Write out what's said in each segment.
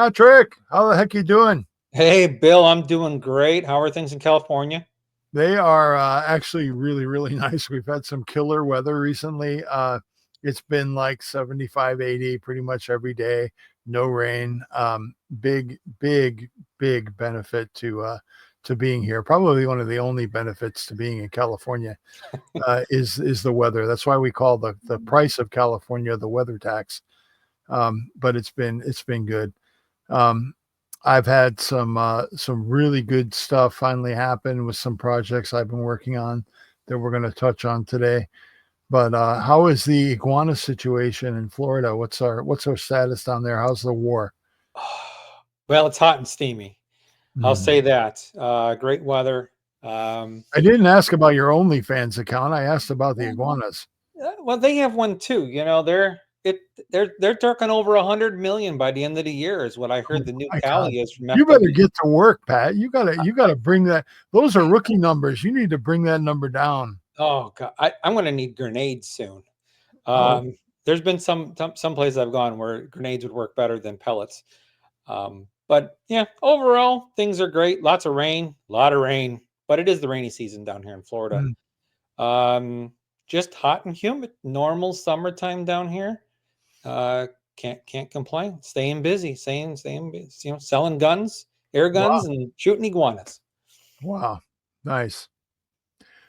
Patrick, how the heck you doing? Hey, Bill, I'm doing great. How are things in California? They are actually really, really nice. We've had some killer weather recently. It's been like 75, 80 pretty much every day. No rain. Big, big, big benefit to being here. Probably one of the only benefits to being in California is the weather. That's why we call the price of California the weather tax. But it's been good. Um, I've had some really good stuff finally happen with some projects I've been working on that we're going to touch on today. But how is the iguana situation in Florida? What's our status down there? How's the war? Well, it's hot and steamy. I'll Mm. say that. Great weather. I didn't ask about your OnlyFans account. I asked about the iguanas. Well, they have one too. They're talking over 100 million by the end of the year, is what I heard. The new My God. tally is from You better FW. get to work, Pat. You gotta bring that. Those are rookie numbers. You need to bring that number down. Oh God, I'm going to need grenades soon. Oh, There's been some places I've gone where grenades would work better than pellets. But yeah, overall things are great. Lots of rain, a lot of rain, but it is the rainy season down here in Florida. mm. Just hot and humid, normal summertime down here. Can't complain. Staying busy, staying busy, selling guns, air Wow. guns, and shooting iguanas. Wow. Nice.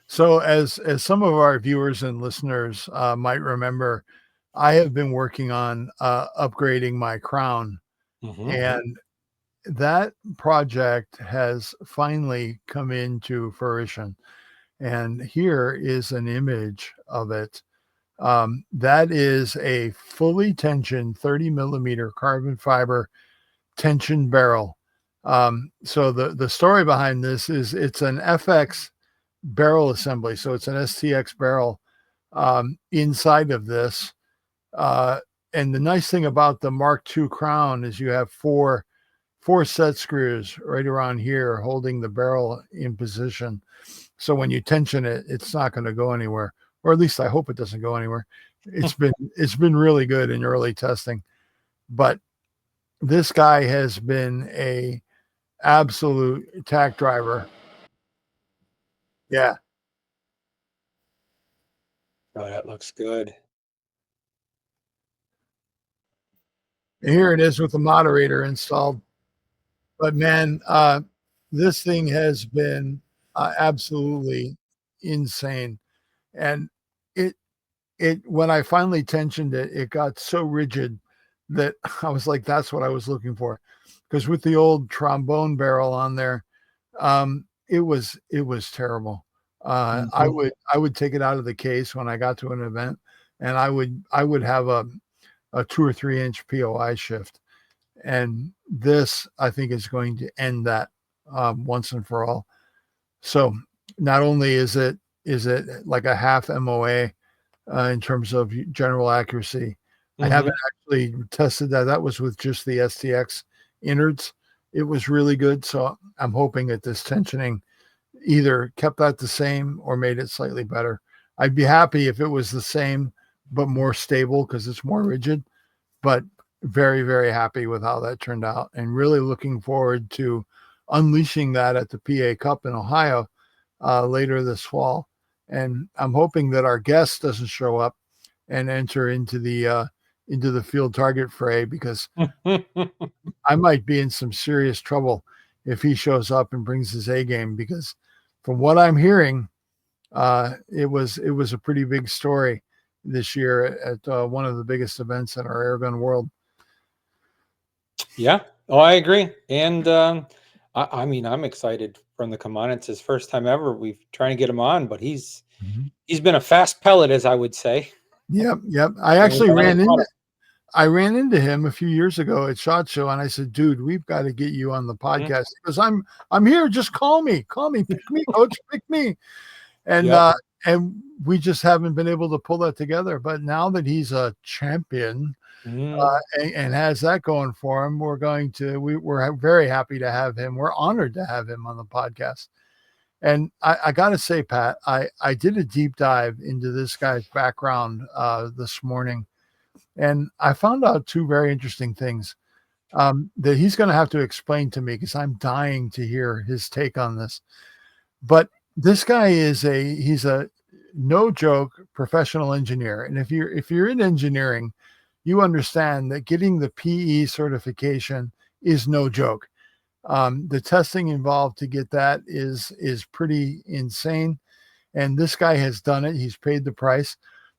So, as some of our viewers and listeners might remember, I have been working on upgrading my crown, Mm-hmm. and that project has finally come into fruition. And here is an image of it. That is a fully tensioned 30 millimeter carbon fiber tension barrel. So the story behind this is it's an FX barrel assembly. So it's an STX barrel inside of this. And the nice thing about the Mark II crown is you have four set screws right around here holding the barrel in position. So when you tension it, it's not going to go anywhere, or at least I hope it doesn't go anywhere. It's been really good in early testing, but this guy has been a absolute tack driver. Yeah. Oh, that looks good. Here it is with the moderator installed. But man, this thing has been absolutely insane. And it when I finally tensioned it, it got so rigid that I was like, that's what I was looking for. Because with the old trombone barrel on there, it was terrible. I Mhm. would take it out of the case when I got to an event, and I would have a 2 or 3 inch POI shift. And this, I think, is going to end that once and for all. So not only is it like a half MOA in terms of general accuracy, I haven't actually tested that. That was with just the STX innards. It was really good. So I'm hoping that this tensioning either kept that the same or made it slightly better. I'd be happy if it was the same but more stable because it's more rigid. But very, very happy with how that turned out, and really looking forward to unleashing that at the PA Cup in Ohio later this fall. And I'm hoping that our guest doesn't show up and enter into the field target fray, because I might be in some serious trouble if he shows up and brings his A game, because from what I'm hearing, it was a pretty big story this year at one of the biggest events in our airgun world. Yeah. Oh, I agree. And I mean, I'm excited from the come on. It's his first time ever. We've trying to get him on, but he's been a fast pellet, as I would say. Yep. I And we've actually got a lot of fun. I ran into him a few years ago at SHOT Show, and I said, "Dude, we've got to get you on the Mhm. podcast." Because I'm here. Just call me, pick me, coach, pick me. And Yep. and we just haven't been able to pull that together. But now that he's a champion Mhm. and has that going for him, we're very happy to have him. We're honored to have him on the podcast. And I got to say, Pat, I did a deep dive into this guy's background this morning, and I found out two very interesting things. that he's going to have to explain to me because I'm dying to hear his take on this. But this guy he's a no joke professional engineer. And if you're in engineering, you understand that getting the PE certification is no joke. The testing involved to get that is pretty insane. And this guy has done it. He's paid the price.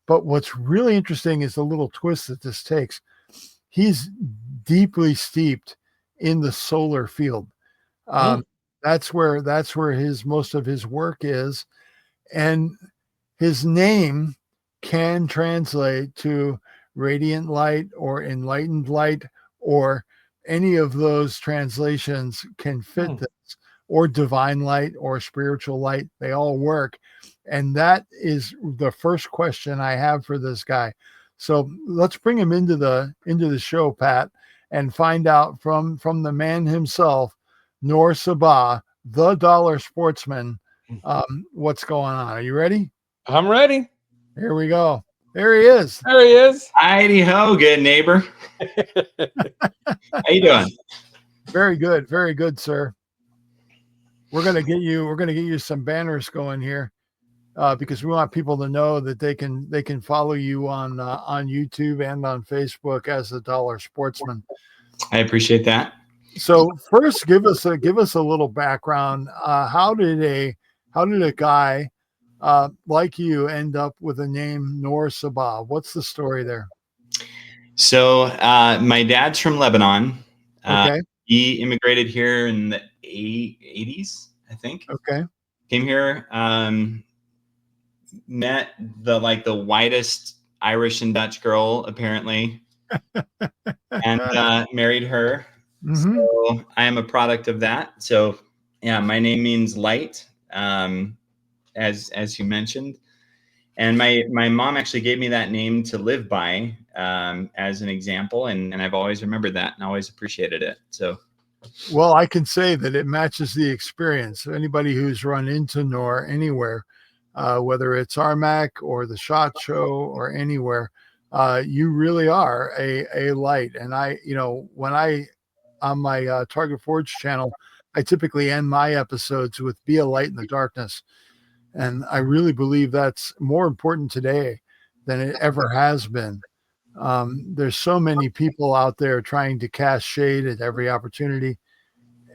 But what's really interesting is the little twist that this takes. He's deeply steeped in the solar field. That's where most of his work is. And his name can translate to radiant light or enlightened light, or any of those translations can fit this, or divine light or spiritual light. They all work. And that is the first question I have for this guy. So let's bring him into the show, Pat, and find out from the man himself, Noor Sabbah, the Dollar Sportsman, what's going on. Are you ready? I'm ready. Here we go. There he is. There he is. Heidi ho, good neighbor. How you doing? Very good. Very good, sir. We're gonna get you some banners going here, because we want people to know that they can follow you on YouTube and on Facebook as the Dollar Sportsman. I appreciate that. So first, give us a little background. How did a guy like you end up with the name Noor Sabbah? What's the story there? So my dad's from Lebanon. Okay. He immigrated here in the 80s, I think. Okay. Came here, met the whitest Irish and Dutch girl, apparently, and married her. Mm-hmm. So I am a product of that. So yeah, my name means light, as you mentioned. And my mom actually gave me that name to live by, as an example. And I've always remembered that and always appreciated it. So, well, I can say that it matches the experience. Anybody who's run into Noor anywhere, whether it's Armac or the SHOT Show or anywhere, you really are a light. And when on my Target Forge channel, I typically end my episodes with "Be a light in the darkness." And I really believe that's more important today than it ever has been. There's so many people out there trying to cast shade at every opportunity,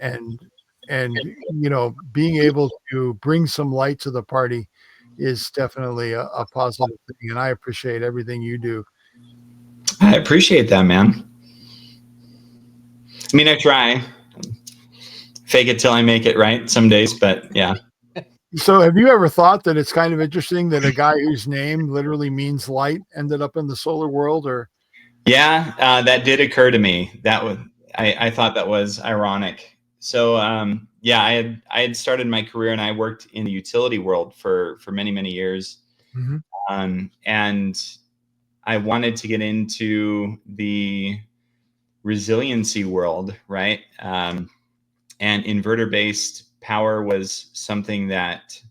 and being able to bring some light to the party is definitely a positive thing. And I appreciate everything you do. I appreciate that, man. I mean, I try. Fake it till I make it, right? Some days, but yeah. So have you ever thought that it's kind of interesting that a guy whose name literally means light ended up in the solar world? Or yeah, that did occur to me. I thought that was ironic. So yeah, I had started my career and I worked in the utility world for many years. Mm-hmm. And I wanted to get into the resiliency world, right? And inverter-based power was something that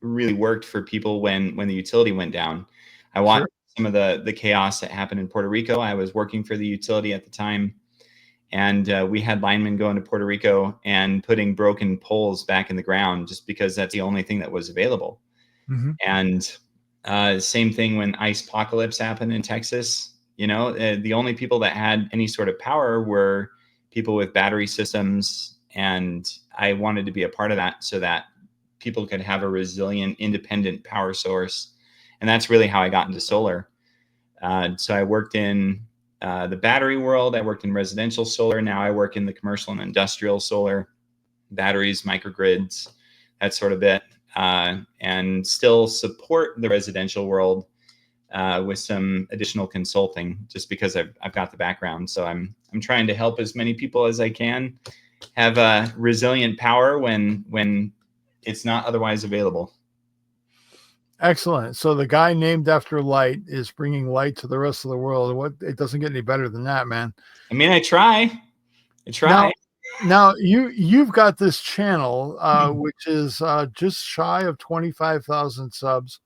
really worked for people when the utility went down. I watched some of the chaos that happened in Puerto Rico. I was working for the utility at the time, and we had linemen going to Puerto Rico and putting broken poles back in the ground just because that's the only thing that was available. Mm-hmm. And same thing when ice apocalypse happened in Texas. The only people that had any sort of power were people with battery systems. And I wanted to be a part of that so that people could have a resilient, independent power source. And that's really how I got into solar. So I worked in the battery world. I worked in residential solar. Now I work in the commercial and industrial solar, batteries, microgrids, that sort of bit, and still support the residential world with some additional consulting just because I've got the background. So I'm trying to help as many people as I can have a resilient power when it's not otherwise available. Excellent. So the guy named after light is bringing light to the rest of the world. It doesn't get any better than that, man. I mean, I try. Now you've got this channel, which is just shy of 25,000 subs.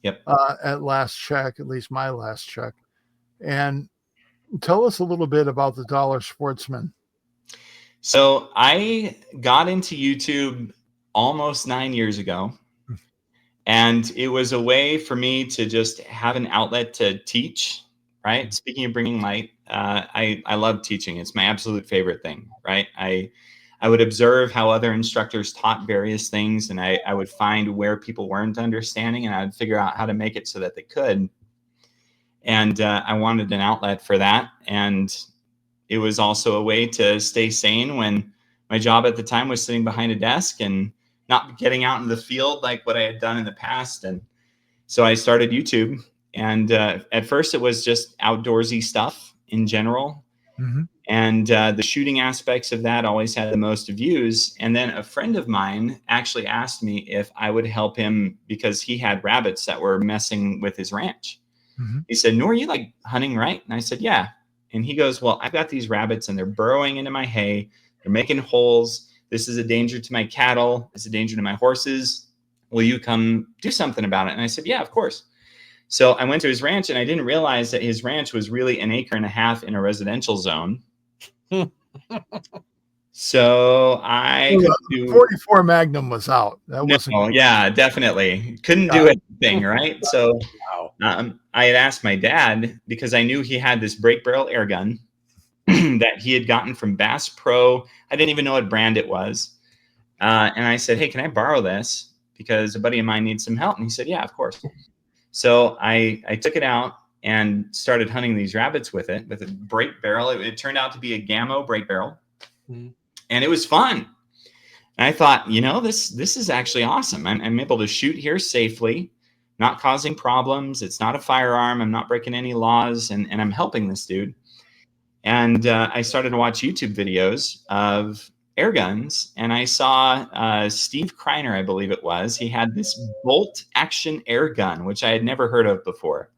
Yep. At last check, at least my last check. And tell us a little bit about the Dollar Sportsman. So I got into YouTube almost 9 years ago. And it was a way for me to just have an outlet to teach, right? Speaking of bringing light, I love teaching. It's my absolute favorite thing, right? I would observe how other instructors taught various things, and I would find where people weren't understanding, and I would figure out how to make it so that they could. And I wanted an outlet for that. And it was also a way to stay sane when my job at the time was sitting behind a desk and not getting out in the field like what I had done in the past. And so I started YouTube. And at first it was just outdoorsy stuff in general. Mm-hmm. And the shooting aspects of that always had the most views. And then a friend of mine actually asked me if I would help him because he had rabbits that were messing with his ranch. Mm-hmm. He said, "Noor, you like hunting, right?" And I said, "Yeah." And he goes, "Well, I've got these rabbits and they're burrowing into my hay. They're making holes. This is a danger to my cattle. It's a danger to my horses. Will you come do something about it?" And I said, "Yeah, of course." So I went to his ranch, and I didn't realize that his ranch was really 1.5 acres in a residential zone. So I could do 44 Magnum was out. That wasn't. no, yeah, definitely couldn't do anything, right? So I had asked my dad because I knew he had this break barrel air gun that he had gotten from Bass Pro. I didn't even know what brand it was. And I said, "Hey, can I borrow this? Because a buddy of mine needs some help." And he said, "Yeah, of course." So I took it out and started hunting these rabbits with it, with a break barrel. It turned out to be a Gammo break barrel. Mm-hmm. And it was fun. And I thought, this is actually awesome. I'm able to shoot here safely, not causing problems. It's not a firearm. I'm not breaking any laws, and I'm helping this dude. And I started to watch YouTube videos of air guns, and I saw Steve Kreiner, I believe it was. He had this bolt action air gun, which I had never heard of before.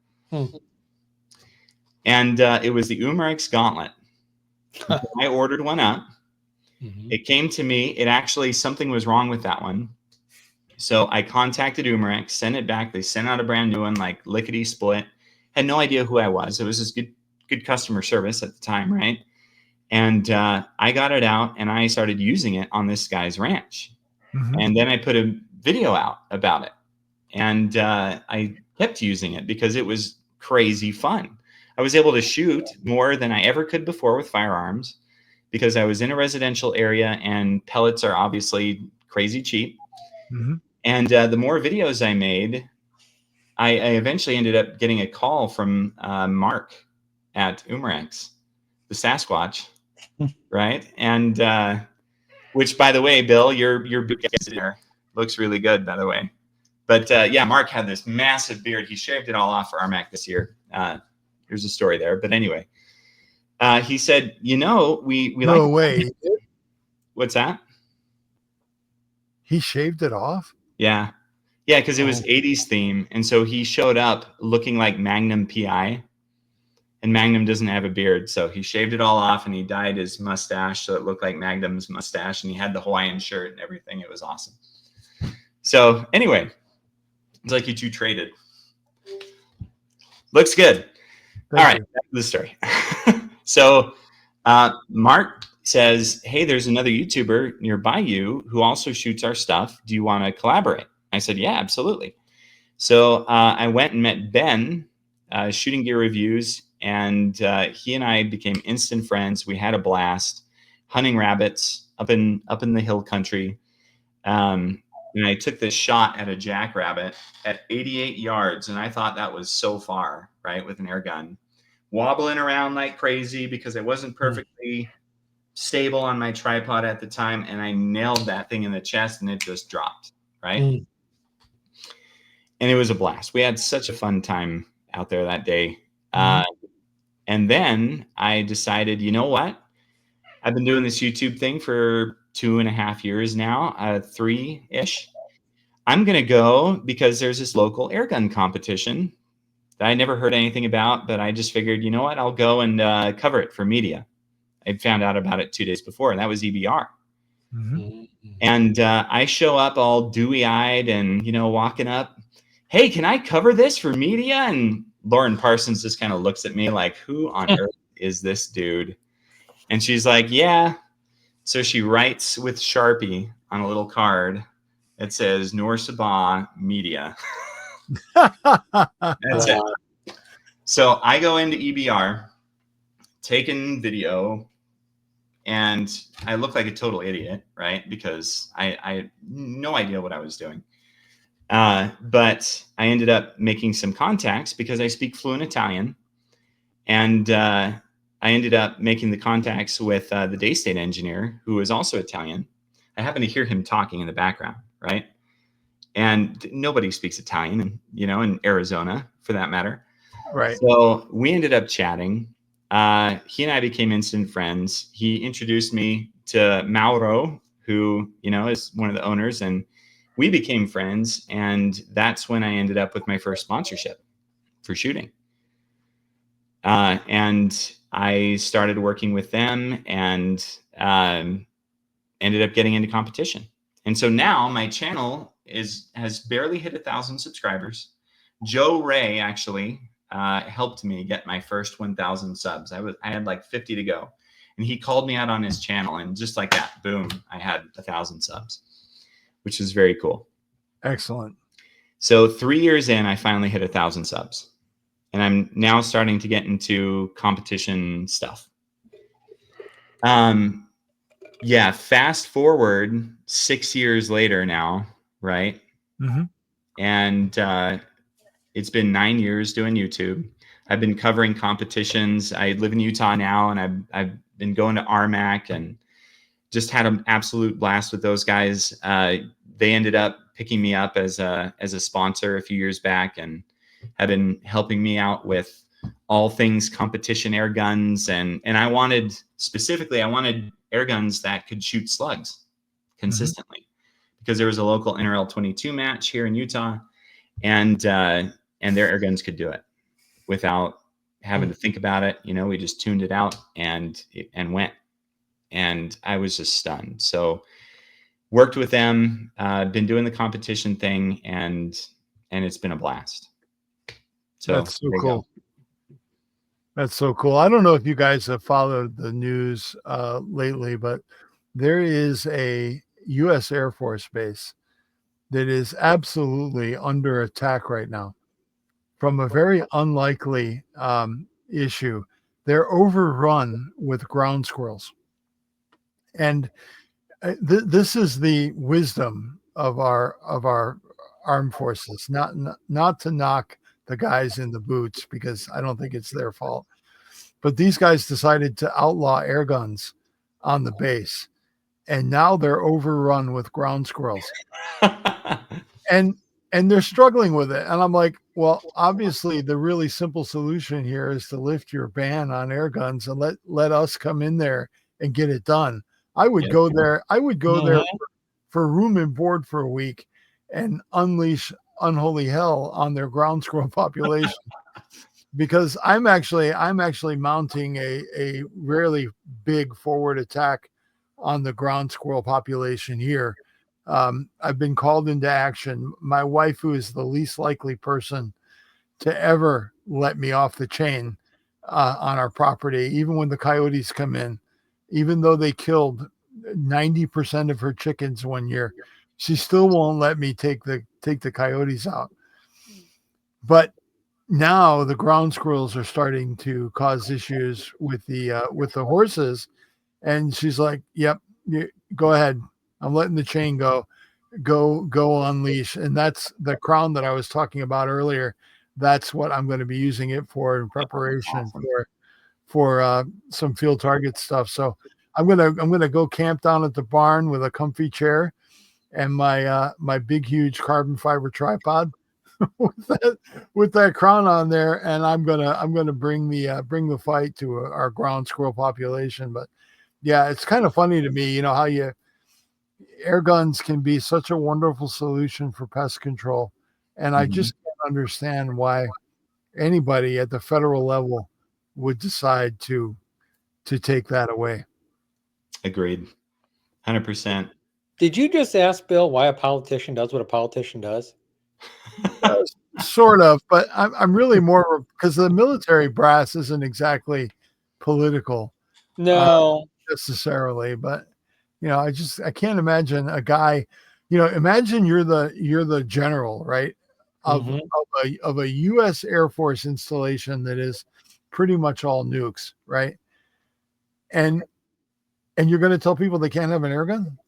And it was the Umarex Gauntlet. I ordered one up. Mm-hmm. It came to me. Something was wrong with that one. So I contacted Umarex, sent it back. They sent out a brand new one, like lickety split. Had no idea who I was. It was just good customer service at the time, right? And I got it out, and I started using it on this guy's ranch. Mm-hmm. And then I put a video out about it. And I kept using it because it was crazy fun. I was able to shoot more than I ever could before with firearms because I was in a residential area, and pellets are obviously crazy cheap. Mm-hmm. And the more videos I made, I eventually ended up getting a call from Mark at Umarex, the Sasquatch, right? And which, by the way, Bill, your beard there looks really good, by the way. But yeah, Mark had this massive beard. He shaved it all off for Armac this year. Here's a story there. But anyway, he said, we no like. Way. What's that? He shaved it off? Yeah. Yeah, because it was 80s theme. And so he showed up looking like Magnum PI. And Magnum doesn't have a beard. So he shaved it all off, and he dyed his mustache so it looked like Magnum's mustache. And he had the Hawaiian shirt and everything. It was awesome. So anyway, it's like you two traded. Looks good. All right, back to the story. So Mark says, "Hey, there's another YouTuber nearby you who also shoots our stuff. Do you want to collaborate?" I said, "Yeah, absolutely." So I went and met Ben, Shooting Gear Reviews, and he and I became instant friends. We had a blast hunting rabbits up in the hill country. And I took this shot at a jackrabbit at 88 yards, and I thought that was so far, right, with an air gun. Wobbling around like crazy because I wasn't perfectly stable on my tripod at the time, and I nailed that thing in the chest, and it just dropped, right? And it was a blast. We had such a fun time out there that day. And then I decided, you know what? I've been doing this YouTube thing for 2.5 years now, 3-ish. I'm going to go because there's this local air gun competition that I never heard anything about, but I just figured, you know what? I'll go and cover it for media. I found out about it 2 days before, and that was EBR. Mm-hmm. And I show up all dewy-eyed and, walking up, "Hey, can I cover this for media?" And Lauren Parsons just kind of looks at me like, who on earth is this dude? And she's like, yeah. So she writes with Sharpie on a little card. It says Noor Sabbah Media. That's it. So I go into EBR, taking video, and I look like a total idiot, right? Because I had no idea what I was doing. But I ended up making some contacts because I speak fluent Italian. And I ended up making the contacts with the day state engineer, who is also Italian. I happen to hear him talking in the background, right? And nobody speaks Italian, in Arizona, for that matter. Right. So we ended up chatting. He and I became instant friends. He introduced me to Mauro, who, is one of the owners, and we became friends. And that's when I ended up with my first sponsorship for shooting. And I started working with them and ended up getting into competition. And so now my channel has barely hit 1,000 subscribers. Joe Ray actually helped me get my first 1,000 subs. I had like 50 to go, and he called me out on his channel, and just like that, boom, I had 1,000 subs, which is very cool. Excellent. So 3 years in, I finally hit 1,000 subs, and I'm now starting to get into competition stuff. Yeah. Fast forward 6 years later now, right? Mm-hmm. And it's been 9 years doing YouTube. I've been covering competitions. I live in Utah now, and I've been going to Armac and just had an absolute blast with those guys. They ended up picking me up as a sponsor a few years back, and have been helping me out with all things competition air guns. And I wanted air guns that could shoot slugs consistently, because there was a local NRL 22 match here in Utah, and their air guns could do it without having to think about it. We just tuned it out and went. And I was just stunned. So worked with them, been doing the competition thing, and it's been a blast. So that's so cool. That's so cool. I don't know if you guys have followed the news lately, but there is a U.S. Air Force base that is absolutely under attack right now from a very unlikely issue. They're overrun with ground squirrels. And this is the wisdom of our armed forces, not to knock the guys in the boots, because I don't think it's their fault. But these guys decided to outlaw air guns on the base, and now they're overrun with ground squirrels. and they're struggling with it. And I'm like, well, obviously the really simple solution here is to lift your ban on air guns and let us come in there and get it done. I would go there. I would go there for room and board for a week and unleash unholy hell on their ground squirrel population, because I'm actually mounting a really big forward attack on the ground squirrel population here. I've been called into action. My wife, who is the least likely person to ever let me off the chain on our property, even when the coyotes come in, even though they killed 90% of her chickens one year, she still won't let me take the coyotes out. But now the ground squirrels are starting to cause issues with the horses, and she's like, "Yep, go ahead. I'm letting the chain go unleash." And that's the crown that I was talking about earlier. That's what I'm going to be using it for in preparation for some field target stuff. So I'm gonna go camp down at the barn with a comfy chair and my big huge carbon fiber tripod with that crown on there, and I'm gonna bring the fight to our ground squirrel population. But yeah, it's kind of funny to me, how air guns can be such a wonderful solution for pest control, and I just can't understand why anybody at the federal level would decide to take that away. Agreed. 100%. Did you just ask Bill why a politician does what a politician does? Sort of, but I'm really more because the military brass isn't exactly political No. necessarily, but I can't imagine a guy. Imagine you're the general, right, of Mhm. of a U.S. Air Force installation that is pretty much all nukes, right? And you're going to tell people they can't have an air gun?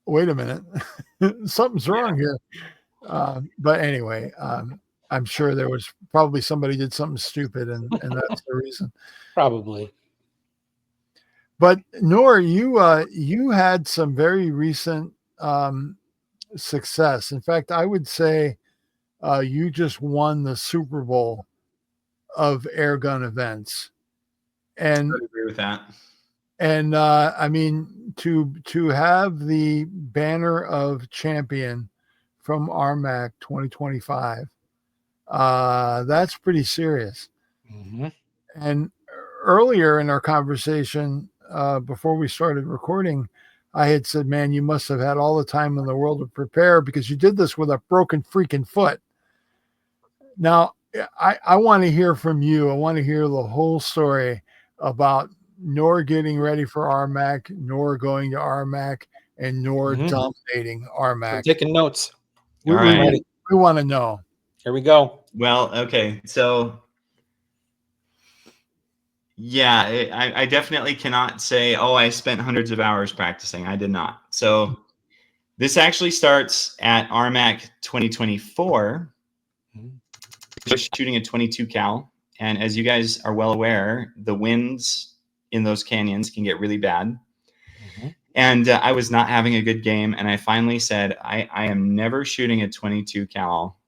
Wait a minute, something's wrong here. But anyway, I'm sure there was probably somebody did something stupid, and that's the reason. Probably. But Noor, you had some very recent success. In fact, I would say you just won the Super Bowl of air gun events, and I agree with that. and I mean to have the banner of champion from RMAC 2025, that's pretty serious. Mhm. And earlier in our conversation, before we started recording, I had said, man, you must have had all the time in the world to prepare because you did this with a broken freaking foot. Now, I want to hear from you. I want to hear the whole story about Noor getting ready for RMAC, Noor going to RMAC, and Noor dominating I'm RMAC. taking notes. We, All right. we want to know. Here we go. Well, okay. So, yeah, I definitely cannot say, oh, I spent hundreds of hours practicing. I did not. So this actually starts at RMAC 2024. We're shooting a 22 cal. And as you guys are well aware, the winds in those canyons can get really bad. And I was not having a good game. And I finally said, I am never shooting a 22 cal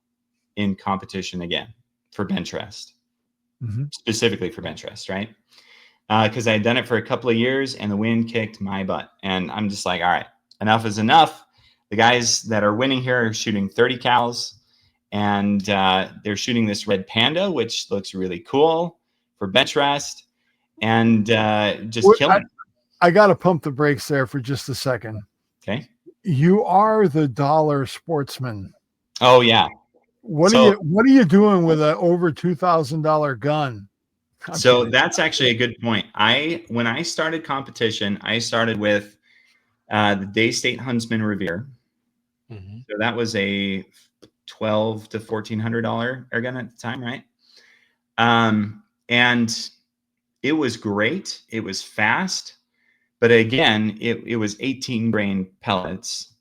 in competition again for Benchrest, specifically for Benchrest, right? Because I had done it for a couple of years and the wind kicked my butt. And I'm just like, all right, enough is enough. The guys that are winning here are shooting 30 cals, and they're shooting this red panda, which looks really cool for Benchrest, and just killing. I got to pump the brakes there for just a second. Okay. You are the Dollar Sportsman. Oh yeah. What are you doing with an over $2,000 gun? So that's actually a good point. When I started competition, I started with the Day State Huntsman Revere. So that was a $1,200 to $1,400 air gun at the time, right? And it was great. It was fast, but again, it was 18 grain pellets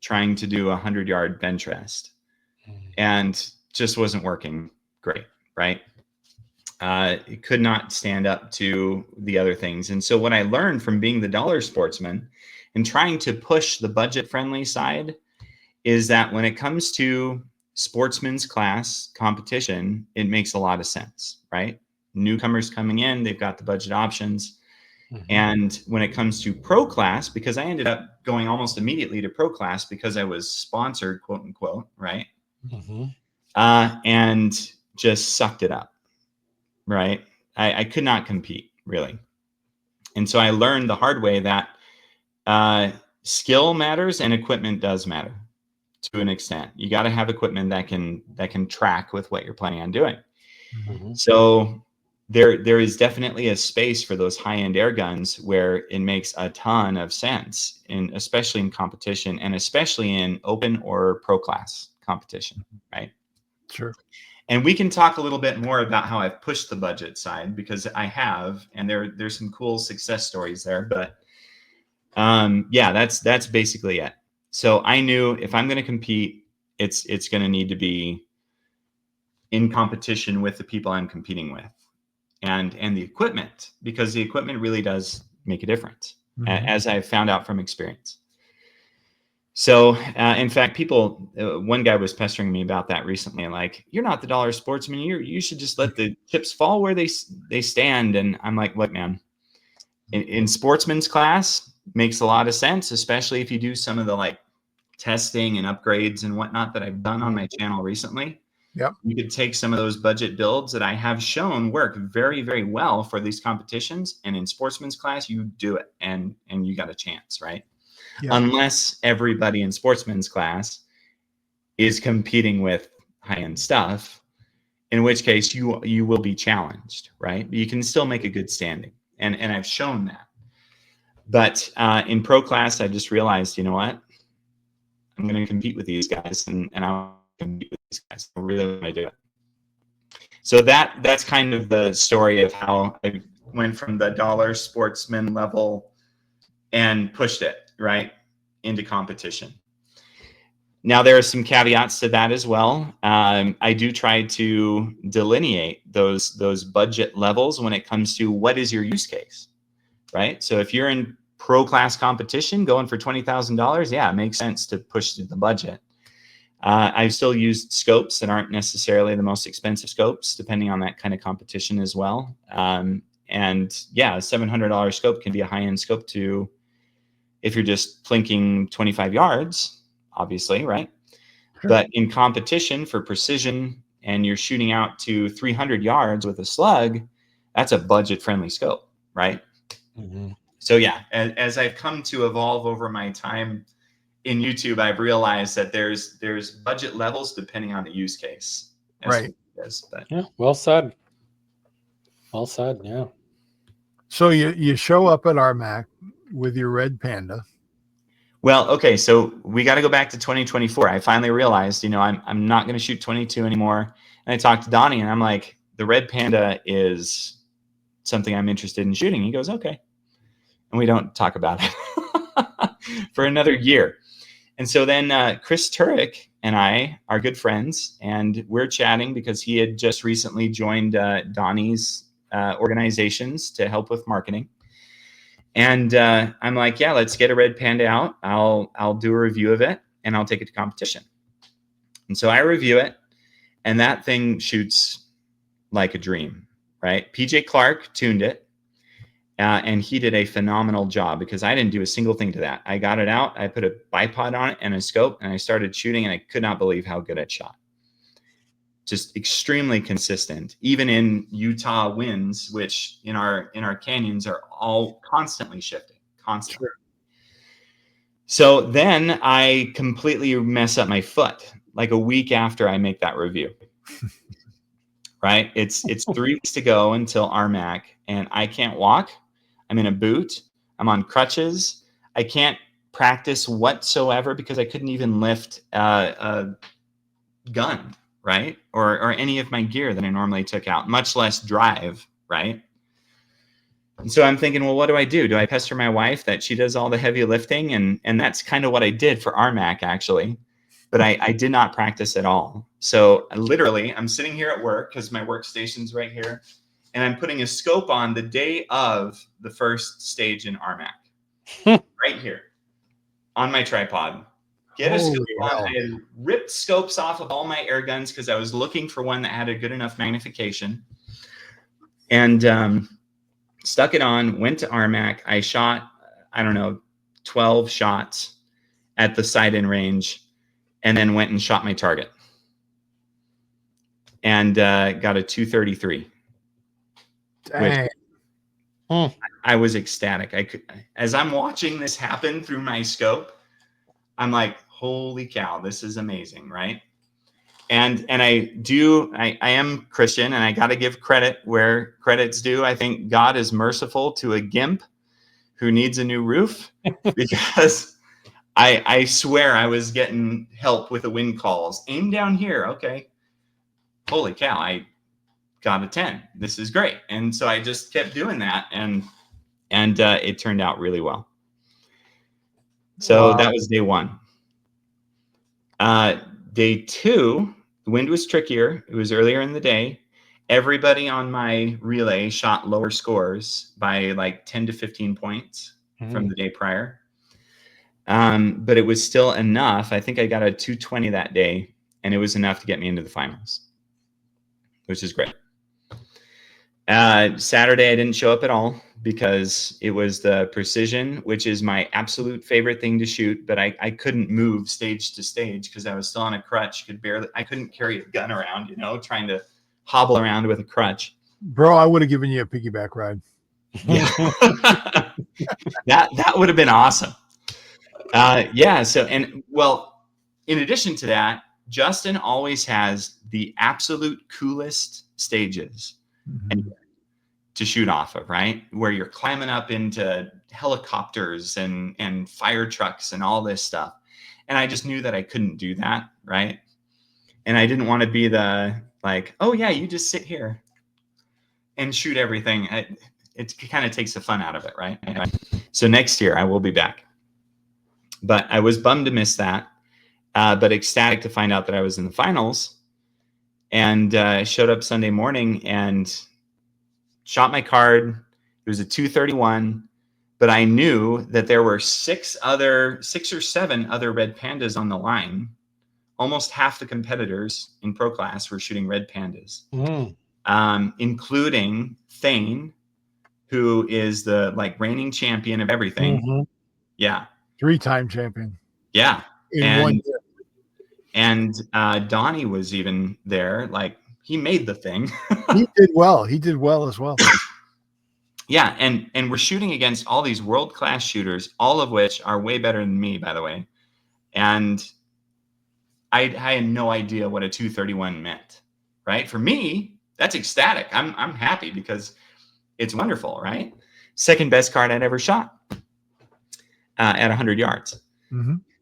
trying to do 100-yard Benchrest, and just wasn't working great, right? It could not stand up to the other things. And so what I learned from being the Dollar Sportsman and trying to push the budget-friendly side is that when it comes to sportsman's class competition, it makes a lot of sense, right? Newcomers coming in, they've got the budget options. And when it comes to pro class, because I ended up going almost immediately to pro class because I was sponsored, quote unquote, right? And just sucked it up, right? I could not compete, really. And so I learned the hard way that skill matters and equipment does matter to an extent. You got to have equipment that can track with what you're planning on doing. So there is definitely a space for those high-end air guns where it makes a ton of sense, especially in competition and especially in open or pro class competition, right? Sure. And we can talk a little bit more about how I've pushed the budget side, because I have, and there's some cool success stories there. But yeah, that's basically it. So I knew if I'm going to compete, it's going to need to be in competition with the people I'm competing with, and the equipment, because the equipment really does make a difference, as I've found out from experience. So, in fact, one guy was pestering me about that recently, like, you're not the Dollar Sportsman. You should just let the chips fall where they stand. And I'm like, look, man, in sportsman's class makes a lot of sense, especially if you do some of the like testing and upgrades and whatnot that I've done on my channel recently. Yep. You could take some of those budget builds that I have shown work very, very well for these competitions. And in sportsman's class, you do it and you got a chance, right? Yeah. Unless everybody in sportsman's class is competing with high-end stuff, in which case you will be challenged, right? But you can still make a good standing. And I've shown that. But in pro class, I just realized, you know what? I'm going to compete with these guys, and I'll compete with these guys. I really want to do it. So that's kind of the story of how I went from the Dollar Sportsman level and pushed it right into competition. Now, there are some caveats to that as well. I do try to delineate those budget levels when it comes to what is your use case, right? So if you're in pro class competition going for $20,000, yeah, it makes sense to push the budget. I've still used scopes that aren't necessarily the most expensive scopes, depending on that kind of competition as well. And yeah, a $700 scope can be a high-end scope too, if you're just plinking 25 yards, obviously, right? Sure. But in competition for precision, and you're shooting out to 300 yards with a slug, that's a budget-friendly scope, right? Mm-hmm. So yeah, as I've come to evolve over my time in YouTube, I've realized that there's budget levels depending on the use case. Right. But yeah, well said. Well said. Yeah. So you show up at Armac with your red Panda. Well, okay, so we got to go back to 2024. I finally realized, I'm not going to shoot 22 anymore. And I talked to Donnie, and I'm like, the red Panda is something I'm interested in shooting. He goes, okay. And we don't talk about it for another year. And so then Chris Turek and I are good friends, and we're chatting because he had just recently joined Donnie's organizations to help with marketing. And I'm like, yeah, let's get a red Panda out. I'll do a review of it, and I'll take it to competition. And so I review it, and that thing shoots like a dream, right? PJ Clark tuned it. And he did a phenomenal job because I didn't do a single thing to that. I got it out. I put a bipod on it and a scope, and I started shooting, and I could not believe how good it shot. Just extremely consistent, even in Utah winds, which in our canyons are all constantly shifting, constantly. Sure. So then I completely mess up my foot like a week after I make that review. Right? It's 3 weeks to go until Armac, and I can't walk. I'm in a boot. I'm on crutches. I can't practice whatsoever because I couldn't even lift a gun, right? Or any of my gear that I normally took out, much less drive, right? And so I'm thinking, well, what do? Do I pester my wife that she does all the heavy lifting? And that's kind of what I did for Armac, actually. But I did not practice at all. So literally, I'm sitting here at work because my workstation's right here. And I'm putting a scope on the day of the first stage in Armac, right here on my tripod. Get a scope on. I had ripped scopes off of all my air guns because I was looking for one that had a good enough magnification. And stuck it on, went to Armac. I shot, 12 shots at the sight-in range, and then went and shot my target. And got a 233. Dang. I was ecstatic. As I'm watching this happen through my scope, I'm like, holy cow, this is amazing, right? And I am Christian, and I got to give credit where credit's due. I think God is merciful to a gimp who needs a new roof, because I swear I was getting help with the wind calls. Aim down here. Okay. Holy cow. I got a 10. This is great. And so I just kept doing that, and it turned out really well. So that was day one. Day two, the wind was trickier. It was earlier in the day. Everybody on my relay shot lower scores by like 10 to 15 points from the day prior. But it was still enough. I think I got a 220 that day, and it was enough to get me into the finals, which is great. Saturday, I didn't show up at all because it was the precision, which is my absolute favorite thing to shoot. But I couldn't move stage to stage because I was still on a crutch. I couldn't carry a gun around, trying to hobble around with a crutch. Bro, I would have given you a piggyback ride. Yeah. that would have been awesome. So, in addition to that, Justin always has the absolute coolest stages to shoot off of, right? Where you're climbing up into helicopters and fire trucks and all this stuff. And I just knew that I couldn't do that, right? And I didn't want to be the like, oh yeah, you just sit here and shoot everything. It kind of takes the fun out of it, right? So next year I will be back. But I was bummed to miss that, but ecstatic to find out that I was in the finals. And I showed up Sunday morning and shot my card. It was a 231, but I knew that there were 6 or 7 other red pandas on the line. Almost half the competitors in pro class were shooting red pandas, including Thane, who is the like reigning champion of everything. Yeah. 3-time champion. Yeah. In 1 year. And Donnie was even there. Like, he made the thing. He did well. He did well as well. Yeah. And we're shooting against all these world-class shooters, all of which are way better than me, by the way. And I had no idea what a 231 meant, right? For me, that's ecstatic. I'm happy because it's wonderful, right? Second best card I'd ever shot at 100 yards.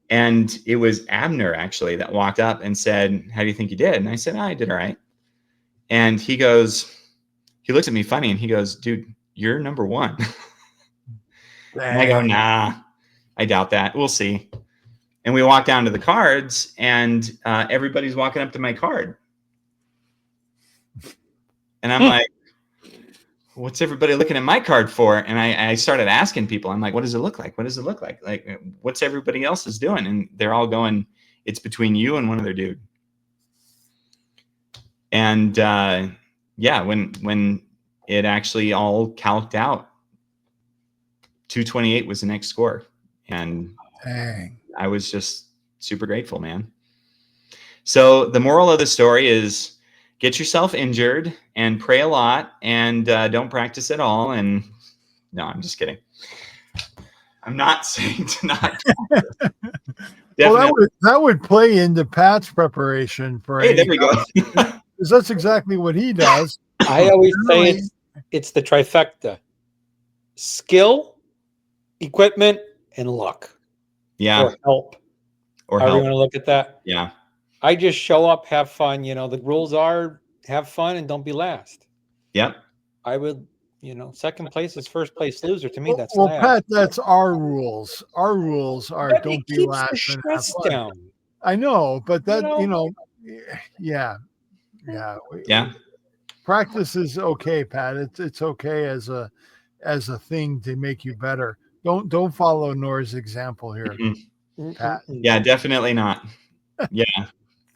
And it was Abner actually that walked up and said, how do you think you did? And I said, I did all right. And he looked at me funny and he goes, dude, you're number 1. And I go, nah, I doubt that. We'll see. And we walk down to the cards and everybody's walking up to my card. And I'm like, what's everybody looking at my card for? And I started asking people, I'm like, what does it look like? What does it look like? Like, what's everybody else is doing? And they're all going, it's between you and one other dude. And yeah, when it actually all calced out, 228 was the next score. And Dang. I was just super grateful, man. So the moral of the story is get yourself injured and pray a lot and don't practice at all. And no, I'm just kidding. I'm not saying to not. Well, that would play into Pat's preparation for. Hey, there we go. Because that's exactly what he does. I always say it's the trifecta: skill, equipment, and luck. Yeah. Or help. Or However help. you want to look at that. Yeah. I just show up, have fun. You know, the rules are have fun and don't be last. Yep. I would, second place is first place loser. To me, that's well, last. Pat, that's our rules. Our rules are But don't it be keeps last the and have stress fun. down. I know, but that Yeah. Practice is okay, Pat. It's okay as a thing to make you better. Don't follow Noor's example here, Pat. Yeah, definitely not. Yeah.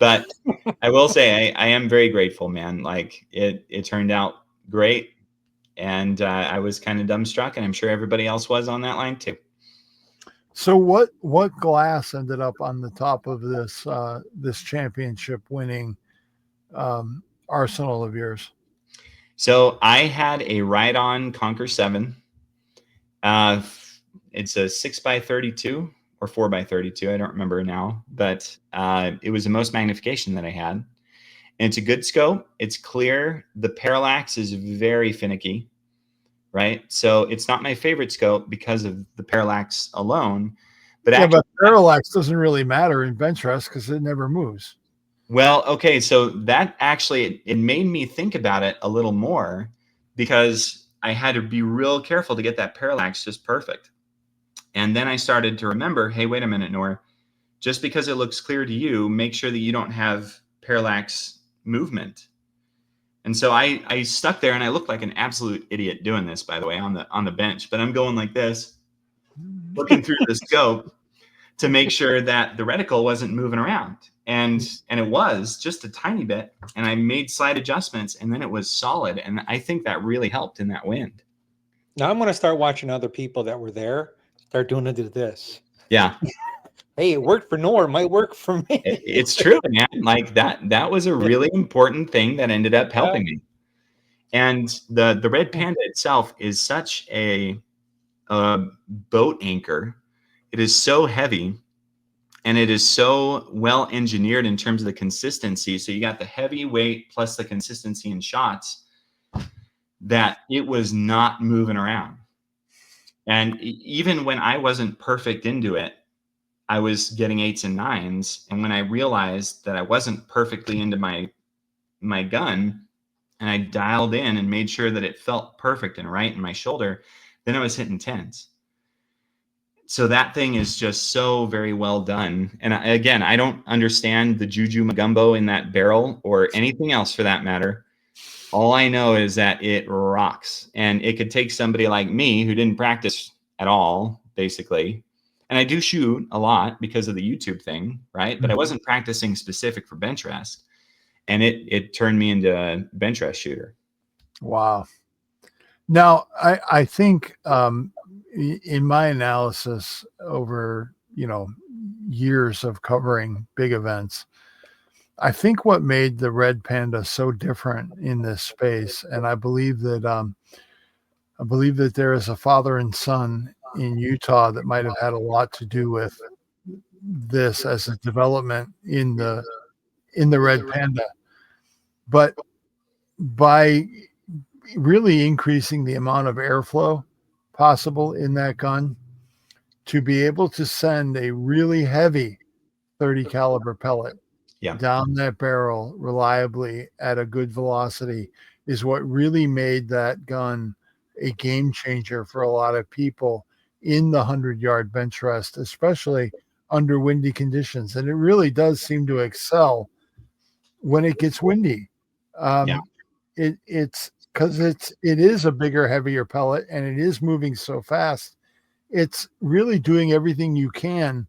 But I will say I am very grateful, man. Like it turned out great. And I was kind of dumbstruck, and I'm sure everybody else was on that line too. So what glass ended up on the top of this championship winning arsenal of yours? So I had a Ride-On Conquer 7. It's a 6x32 or 4x32. I don't remember now, but it was the most magnification that I had. And it's a good scope. It's clear. The parallax is very finicky, right? So it's not my favorite scope because of the parallax alone. But yeah, but parallax doesn't really matter in Benchrest because it never moves. Well, okay, so that actually, it made me think about it a little more because I had to be real careful to get that parallax just perfect. And then I started to remember, hey, wait a minute, Noor, just because it looks clear to you, make sure that you don't have parallax movement. And so I stuck there, and I looked like an absolute idiot doing this, by the way, on the bench, but I'm going like this, looking through the scope to make sure that the reticle wasn't moving around. And it was just a tiny bit, and I made slight adjustments, and then it was solid. And I think that really helped in that wind. Now I'm going to start watching other people that were there start doing this. Yeah. Hey, it worked for Noor, might work for me. It's true, man. Like that was a really important thing that ended up helping me. And the Red Panda itself is such a boat anchor. It is so heavy And it is so well engineered in terms of the consistency. So you got the heavy weight plus the consistency in shots that it was not moving around. And even when I wasn't perfect into it, I was getting 8s and 9s. And when I realized that I wasn't perfectly into my gun, and I dialed in and made sure that it felt perfect and right in my shoulder, then I was hitting 10s. So that thing is just so very well done. And again, I don't understand the juju magumbo in that barrel or anything else for that matter. All I know is that it rocks, and it could take somebody like me who didn't practice at all, basically. And I do shoot a lot because of the YouTube thing, right? But I wasn't practicing specific for Benchrest, and it turned me into a Benchrest shooter. Wow. Now, I think in my analysis over, years of covering big events, I think what made the Red Panda so different in this space, and I believe that there is a father and son in Utah that might have had a lot to do with this as a development in the Red Panda. But by really increasing the amount of airflow possible in that gun, to be able to send a really heavy 30 caliber pellet down that barrel reliably at a good velocity is what really made that gun a game changer for a lot of people in the 100-yard Benchrest, especially under windy conditions. And it really does seem to excel when it gets windy. It's because it is a bigger, heavier pellet, and it is moving so fast. It's really doing everything you can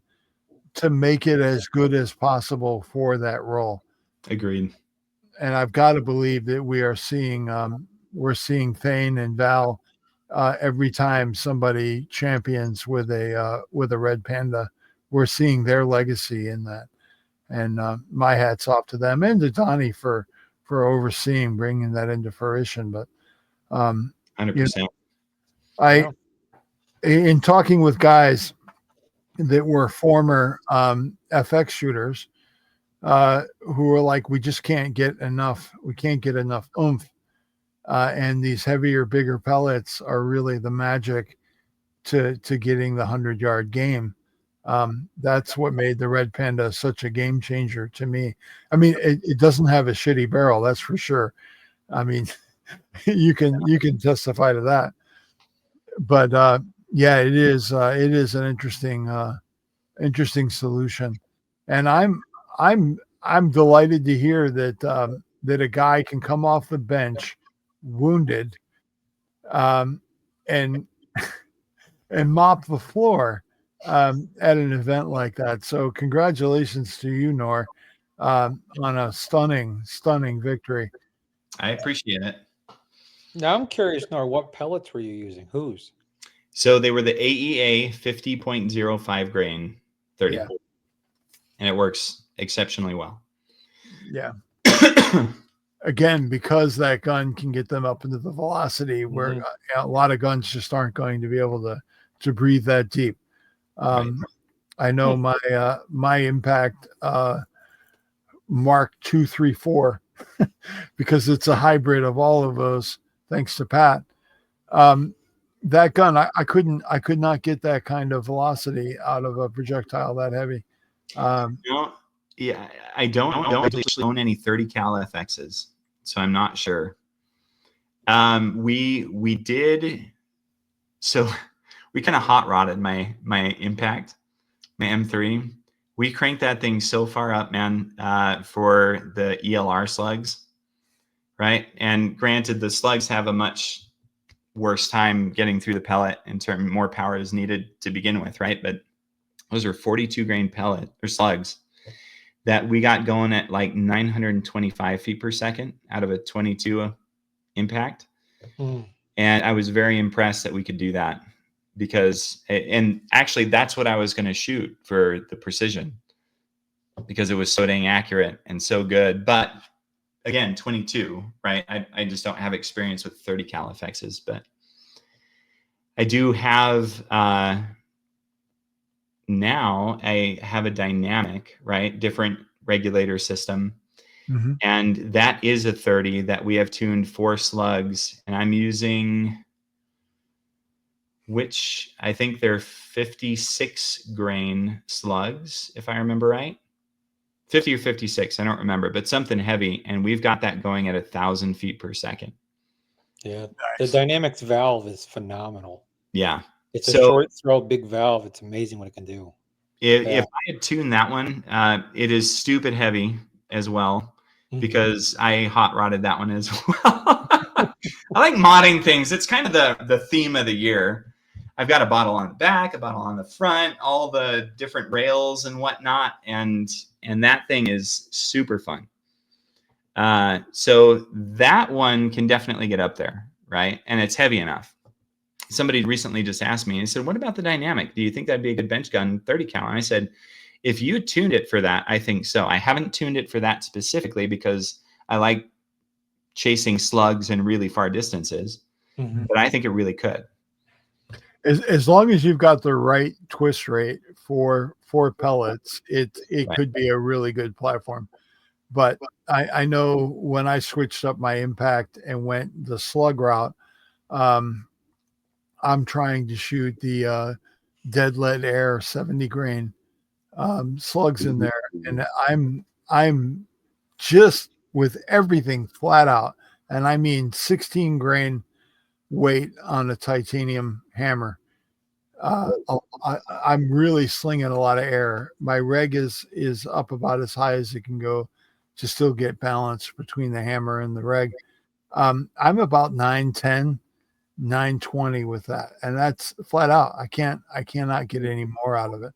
to make it as good as possible for that role. Agreed. And I've got to believe that we're seeing Thane and Val every time somebody champions with a Red Panda. We're seeing their legacy in that, and my hat's off to them and to Donnie for overseeing bringing that into fruition. But 100%. In talking with guys that were former FX shooters who were like, we just can't get enough. We can't get enough oomph. And these heavier, bigger pellets are really the magic to getting the 100-yard game. That's what made the Red Panda such a game changer to me. I mean, it doesn't have a shitty barrel, that's for sure. I mean, you can testify to that. But it is an interesting solution, and I'm delighted to hear that that a guy can come off the bench wounded and mop the floor at an event like that. So congratulations to you, Noor, on a stunning victory. I appreciate it. Now I'm curious, Noor, what pellets were you using? Whose? So they were the AEA 50.05 grain 30. Yeah. And it works exceptionally well. Yeah. Again, because that gun can get them up into the velocity where a lot of guns just aren't going to be able to breathe that deep. Right. I know my impact Mark 234 because it's a hybrid of all of those, thanks to Pat. That gun, I could not get that kind of velocity out of a projectile that heavy. Yeah, I don't actually own any 30 cal FXs, so I'm not sure. We did, so we kind of hot rodded my impact, my M3. We cranked that thing so far up, man, for the ELR slugs, right? And granted, the slugs have a much worse time getting through the pellet in terms more power is needed to begin with, right? But those are 42 grain pellet or slugs that we got going at like 925 feet per second out of a 22 impact. And I was very impressed that we could do that because, and actually that's what I was going to shoot for the precision because it was so dang accurate and so good. But again, 22, right? I just don't have experience with 30 cal FXs, but I do have now I have a dynamic, right? Different regulator system. Mhm. And that is a 30 that we have tuned for slugs. And I'm using, which I think they're 56 grain slugs, if I remember right. 50 or 56, I don't remember, but something heavy. And we've got that going at 1,000 feet per second. Yeah. The Nice. Dynamics valve is phenomenal. Yeah. It's a So short throw, big valve. It's amazing what it can do. if I had tuned that one, it is stupid heavy as well, because I hot rodded that one as well. I like modding things. It's kind of the theme of the year. I've got a bottle on the back, a bottle on the front, all the different rails and whatnot, and that thing is super fun. So that one can definitely get up there, right? And it's heavy enough. Somebody recently just asked me, and said, what about the dynamic? Do you think that'd be a good bench gun 30 cal? And I said, if you tuned it for that, I think so. I haven't tuned it for that specifically because I like chasing slugs in really far distances, but I think it really could. As long as you've got the right twist rate for pellets, it Right. could be a really good platform. But I know when I switched up my impact and went the slug route, I'm trying to shoot the dead lead air 70 grain slugs in there, and I'm just with everything flat out, and I mean 16 grain weight on a titanium hammer. I'm really slinging a lot of air. My reg is up about as high as it can go to still get balance between the hammer and the reg. I'm about 910, 920 with that, and that's flat out. I cannot get any more out of it.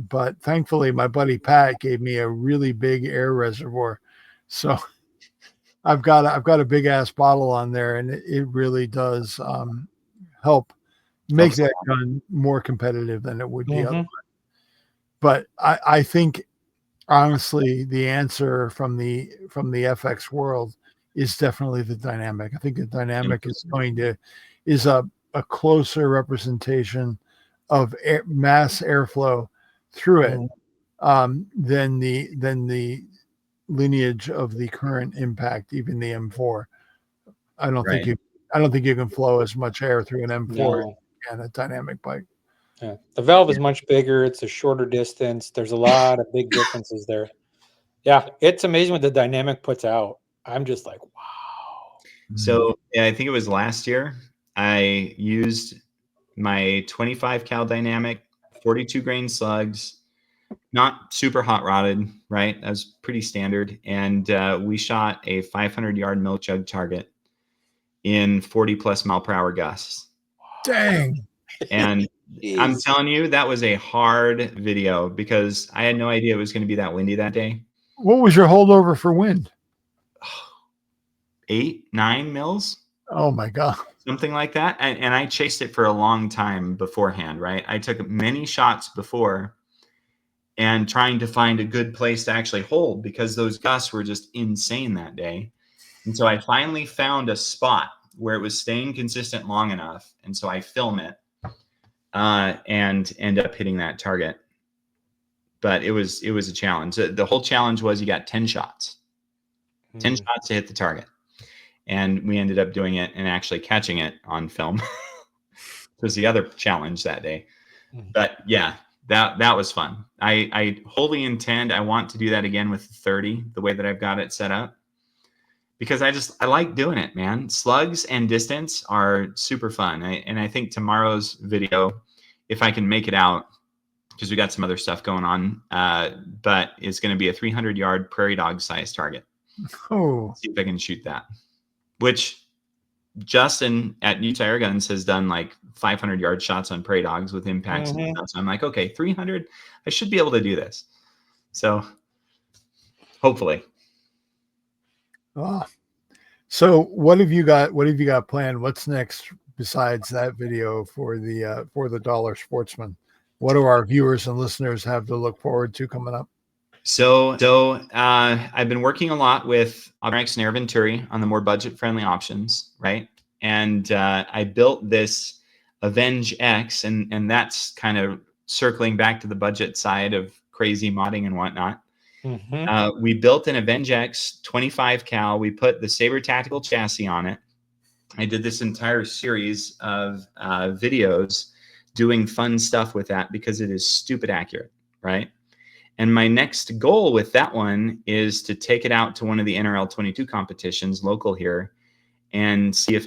But thankfully, my buddy Pat gave me a really big air reservoir, so I've got a big ass bottle on there, and it really does help make that gun more competitive than it would be otherwise. But I think honestly, the answer from the FX world is definitely the dynamic. I think the dynamic is a closer representation of mass airflow through it than the lineage of the current impact, even the M4. I don't think you can flow as much air through an M4 and a dynamic bike. Yeah, the valve is much bigger. It's a shorter distance. There's a lot of big differences there. Yeah, it's amazing what the dynamic puts out. I'm just like, wow. So yeah, I think it was last year I used my 25 cal dynamic, 42 grain slugs, not super hot rodded, right? That was pretty standard. And we shot a 500-yard milk jug target in 40 plus mile per hour gusts. Dang. And I'm telling you, that was a hard video because I had no idea it was going to be that windy that day. What was your holdover for wind? 8, 9 mils. Oh my God. Something like that. And I chased it for a long time beforehand, right? I took many shots before and trying to find a good place to actually hold because those gusts were just insane that day. And so I finally found a spot where it was staying consistent long enough. And so I film it and end up hitting that target. But it was a challenge. The whole challenge was you got 10 shots, 10 shots to hit the target. And we ended up doing it and actually catching it on film. It was the other challenge that day. But yeah, that was fun. I wholly intend, I want to do that again with 30, the way that I've got it set up. Because I like doing it, man. Slugs and distance are super fun. And I think tomorrow's video, if I can make it out, because we got some other stuff going on, but it's going to be a 300-yard prairie dog size target. Oh, See if I can shoot that. Which Justin at Utah Airguns has done like 500-yard shots on prairie dogs with impacts and stuff. So I'm like, okay, 300, I should be able to do this. So hopefully. Oh. So what have you got planned? What's next besides that video for the Dollar Sportsman? What do our viewers and listeners have to look forward to coming up? So I've been working a lot with Armac and Air Venturi on the more budget-friendly options, right? And I built this Avenge X, and that's kind of circling back to the budget side of crazy modding and whatnot. Mm-hmm. We built an Avengex 25 cal. We put the Saber Tactical chassis on it. I did this entire series of videos doing fun stuff with that because it is stupid accurate, right? And my next goal with that one is to take it out to one of the NRL 22 competitions local here and see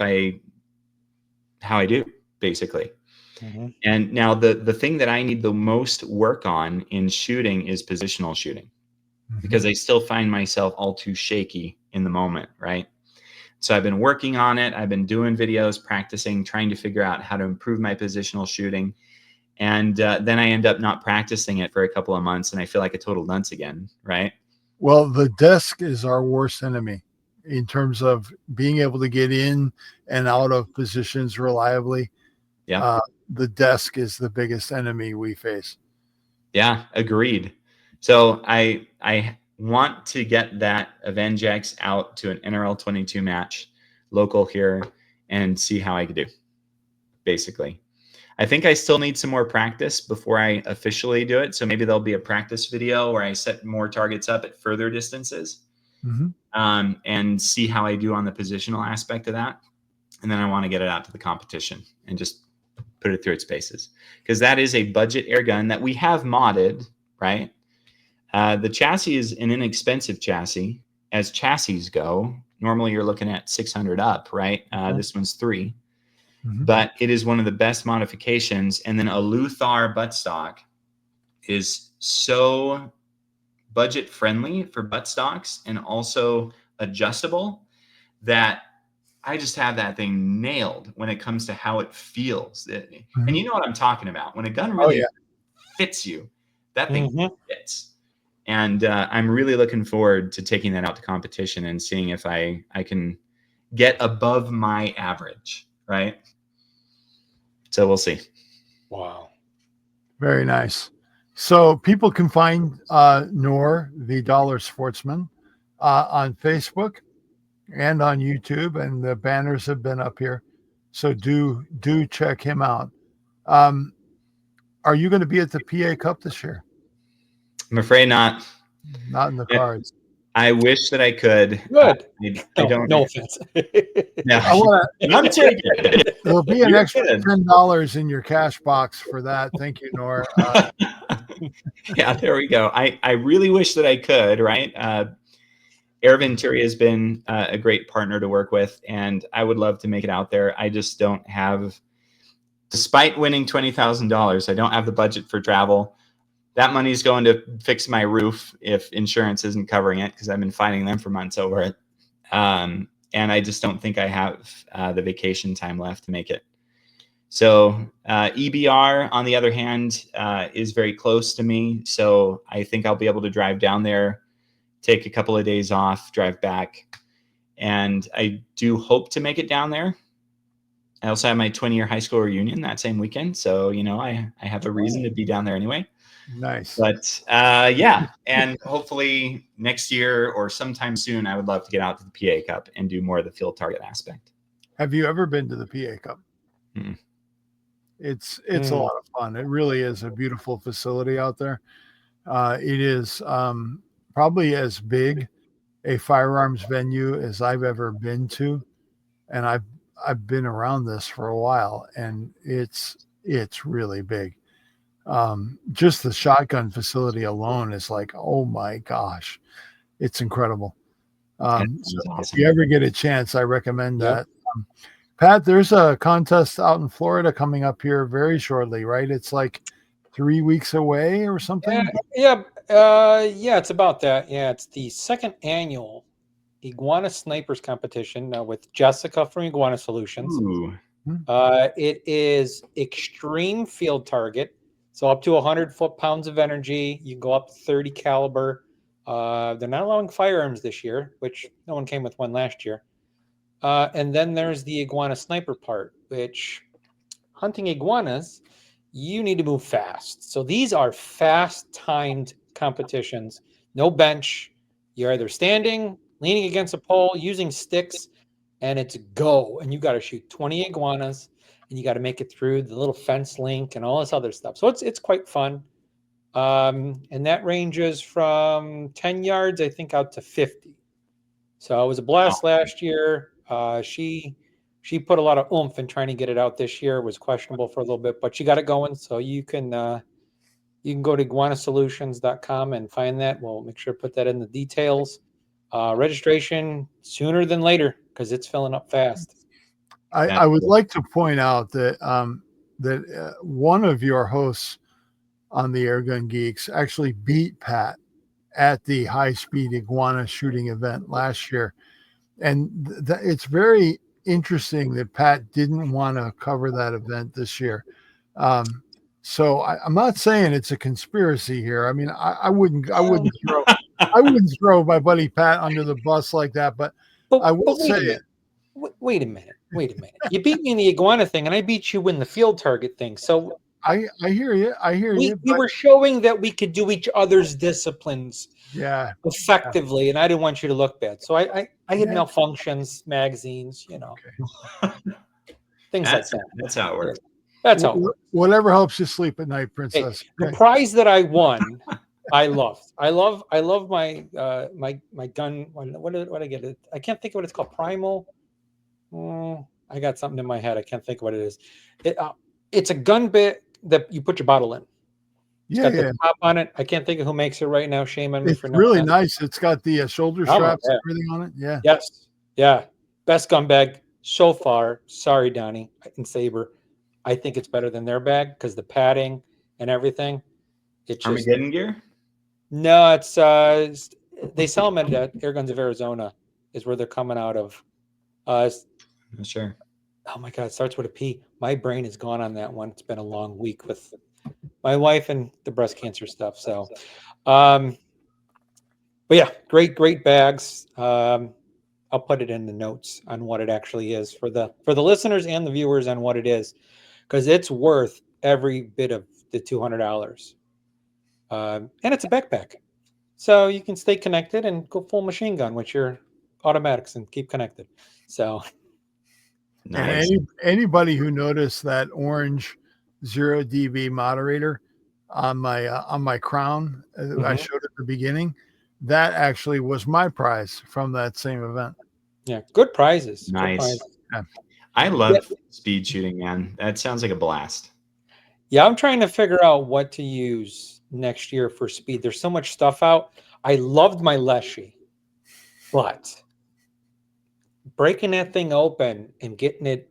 how I do, basically. Mm-hmm. And now the thing that I need the most work on in shooting is positional shooting, because I still find myself all too shaky in the moment, right? So I've been working on it. I've been doing videos, practicing, trying to figure out how to improve my positional shooting. And then I end up not practicing it for a couple of months, and I feel like a total dunce again, right? Well, the desk is our worst enemy in terms of being able to get in and out of positions reliably. Yeah. The desk is the biggest enemy we face. Yeah, agreed. So I want to get that Avengex out to an NRL 22 match local here and see how I could do, basically. I think I still need some more practice before I officially do it. So maybe there'll be a practice video where I set more targets up at further distances, and see how I do on the positional aspect of that. And then I want to get it out to the competition and just put it through its paces, because that is a budget air gun that we have modded, right? The chassis is an inexpensive chassis. As chassis go, normally you're looking at 600 up, right? This one's $300. But it is one of the best modifications. And then a Luthar buttstock is so budget friendly for buttstocks and also adjustable that I just have that thing nailed when it comes to how it feels. And you know what I'm talking about. When a gun really fits you, that thing fits. And I'm really looking forward to taking that out to competition and seeing if I can get above my average, right? So we'll see. Wow. Very nice. So people can find Noor, the Dollar Sportsman, on Facebook and on YouTube, and the banners have been up here. So do check him out. Are you going to be at the PA Cup this year? I'm afraid not. Not in the cards. I wish that I could. Good. I don't. No offense. No, I'm taking it. There'll be an You're extra good. $10 in your cash box for that. Thank you, Noor. Yeah, there we go. I really wish that I could, right? Air Ventura has been a great partner to work with, and I would love to make it out there. I just don't have, despite winning $20,000, I don't have the budget for travel. That money's going to fix my roof if insurance isn't covering it, because I've been fighting them for months over it. And I just don't think I have the vacation time left to make it. So EBR, on the other hand, is very close to me. So I think I'll be able to drive down there, take a couple of days off, drive back. And I do hope to make it down there. I also have my 20-year high school reunion that same weekend. So, I have a reason to be down there anyway. Nice. But yeah, and hopefully next year or sometime soon, I would love to get out to the PA Cup and do more of the field target aspect. Have you ever been to the PA Cup? Mm-mm. It's a lot of fun. It really is a beautiful facility out there. It is probably as big a firearms venue as I've ever been to, and I've been around this for a while, and it's really big. Just the shotgun facility alone is like, oh my gosh, it's incredible. So awesome. if you ever get a chance, I recommend that. Pat, there's a contest out in Florida coming up here very shortly, right? It's like 3 weeks away or something. Yeah, it's about that. Yeah, it's the second annual Iguana Snipers competition with Jessica from Iguana Solutions. Ooh. It is extreme field target. So up to 100 foot-pounds of energy. You can go up to 30 caliber. They're not allowing firearms this year, which no one came with one last year. And then there's the iguana sniper part, which hunting iguanas, you need to move fast. So these are fast-timed competitions. No bench. You're either standing, leaning against a pole, using sticks. and it's go, and you got to shoot 20 iguanas, and you got to make it through the little fence link and all this other stuff. So it's quite fun. And that ranges from 10 yards, I think, out to 50. So it was a blast last year. She put a lot of oomph in trying to get it out this year. It was questionable for a little bit, but she got it going. So you can go to iguanasolutions.com and find that. We'll make sure to put that in the details. Registration sooner than later because it's filling up fast. I would like to point out that one of your hosts on the Airgun Geeks actually beat Pat at the high-speed iguana shooting event last year. And it's very interesting that Pat didn't want to cover that event this year. So I'm not saying it's a conspiracy here. I mean, I wouldn't throw my buddy Pat under the bus like that, but I will say it. Wait a minute. You beat me in the iguana thing, and I beat you in the field target thing. So I hear you. We were showing that we could do each other's disciplines effectively, and I didn't want you to look bad. So I had malfunctions, magazines, things like that. That's how it works. That's how it works. Whatever helps you sleep at night, Princess. Hey, the prize that I won, I loved. I love my my gun. What did I get? I can't think of what it's called. Primal. I got something in my head. I can't think of what it is. It's a gun bit that you put your bottle in. It's got the top on it. I can't think of who makes it right now. Shame on me for knowing. It's really nice. It's got the shoulder straps and everything on it. Yeah. Yes. Yeah. Best gun bag so far. Sorry, Donnie and Saber. I think it's better than their bag because the padding and everything. It's just Armageddon gear? No, it's they sell them at Airguns of Arizona is where they're coming out of. Sure. Oh my God, it starts with a P. My brain is gone on that one. It's been a long week with my wife and the breast cancer stuff. So, but yeah, great bags. I'll put it in the notes on what it actually is for the listeners and the viewers on what it is, because it's worth every bit of the $200. And it's a backpack, so you can stay connected and go full machine gun with your automatics and keep connected. So. Nice. And anybody who noticed that orange 0 dB moderator on my crown I showed at the beginning, that actually was my prize from that same event. Yeah, good prizes. Nice. Good prizes. Yeah. I love speed shooting, man. That sounds like a blast. Yeah, I'm trying to figure out what to use next year for speed. There's so much stuff out. I loved my Leshy, but breaking that thing open and getting it.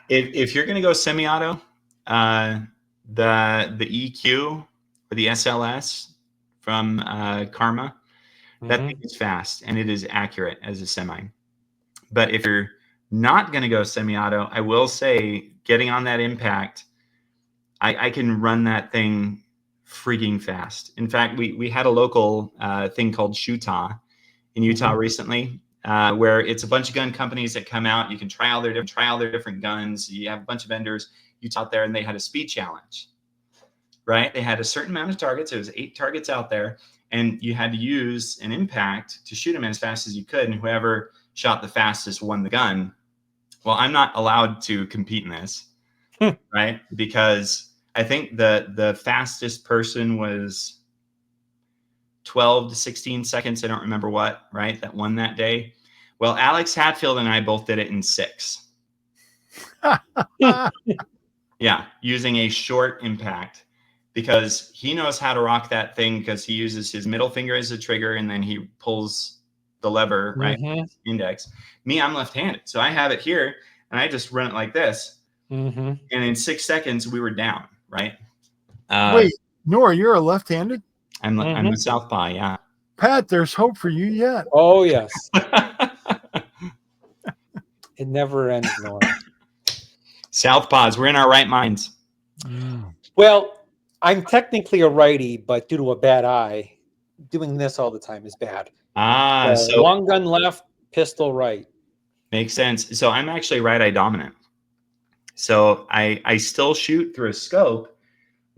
If you're going to go semi-auto, the EQ or the SLS from Karma, that thing is fast and it is accurate as a semi. But if you're not going to go semi-auto, I will say getting on that impact, I can run that thing freaking fast. In fact, we had a local thing called Shootah in Utah recently. Where it's a bunch of gun companies that come out. You can try all their different guns. You have a bunch of vendors. You out there, and they had a speed challenge, right? They had a certain amount of targets. It was 8 targets out there, and you had to use an impact to shoot them as fast as you could. And whoever shot the fastest won the gun. Well, I'm not allowed to compete in this, right? Because I think the fastest person was 12 to 16 seconds. I don't remember what, right? That won that day. Well, Alex Hatfield and I both did it in 6. Yeah. Using a short impact because he knows how to rock that thing because he uses his middle finger as a trigger and then he pulls the lever, right? Index. Me, I'm left-handed. So I have it here and I just run it like this. And in 6 seconds we were down, right? Wait, Noor, you're a left-handed? I'm a southpaw, yeah. Pat, there's hope for you yet. Oh, yes. It never ends, Noor. Southpaws, we're in our right minds. Well, I'm technically a righty, but due to a bad eye, doing this all the time is bad. So long gun left, pistol right. Makes sense. So I'm actually right eye dominant. So I still shoot through a scope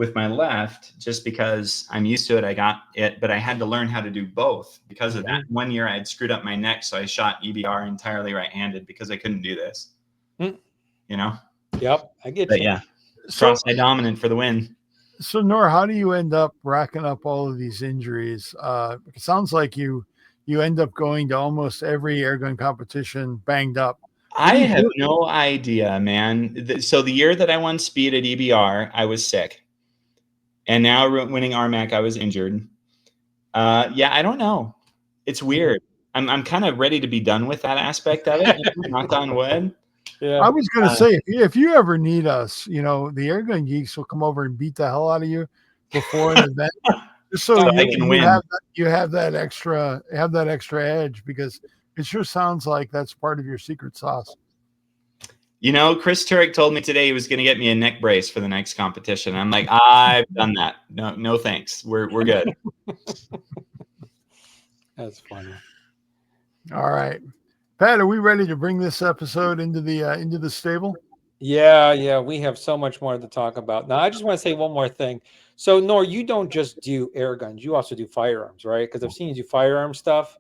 with my left just because I'm used to it. I got it, but I had to learn how to do both because of that. One year I had screwed up my neck, so I shot EBR entirely right-handed because I couldn't do this. You know? Yep, I get But you. yeah, So, cross-eye dominant for the win. so Noor, how do you end up racking up all of these injuries? It sounds like you end up going to almost every airgun competition banged up. I have no idea, man. So the year that I won speed at EBR, I was sick. And now winning RMAC, I was injured. Yeah, I don't know. It's weird. I'm kind of ready to be done with that aspect of it. Knock on wood. Yeah. I was going to say, if you ever need us, the airgun geeks will come over and beat the hell out of you before an event, just so you have that extra edge, because it sure sounds like that's part of your secret sauce. Chris Turek told me today he was going to get me a neck brace for the next competition. I'm like, I've done that. No, thanks. We're good. That's funny. All right, Pat, are we ready to bring this episode into the stable? Yeah, we have so much more to talk about. Now, I just want to say one more thing. So, Noor, you don't just do air guns; you also do firearms, right? Because I've seen you do firearm stuff.